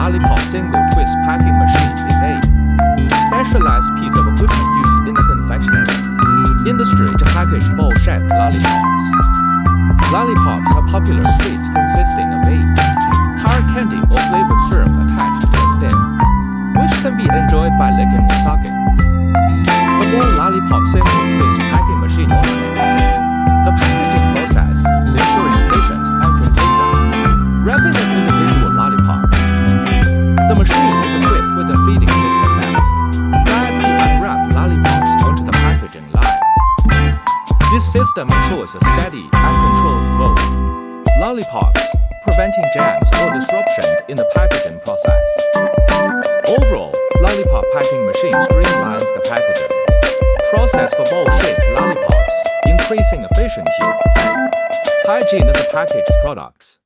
lollipop single twist packing machine is a specialized piece of equipment used in the confectionery industry to package bowl-shaped lollipops. Lollipops are popular sweets consisting of a hard candy or flavored syrup attached to a stem, which can be enjoyed by licking or sucking. The bowl lollipop single twist packing machine automates the packaging process, ensuring efficient and consistent wrapping of individual lollipops. The machine is equipped with a feeding system that guides the unwrapped lollipops onto the packaging line. This system ensures a steady and controlled flow of lollipops, preventing jams or disruptions in the packaging process. Overall, lollipop packing machine streamlines the packaging process for bowl-shaped lollipops, increasing efficiency and hygiene of the packaged products.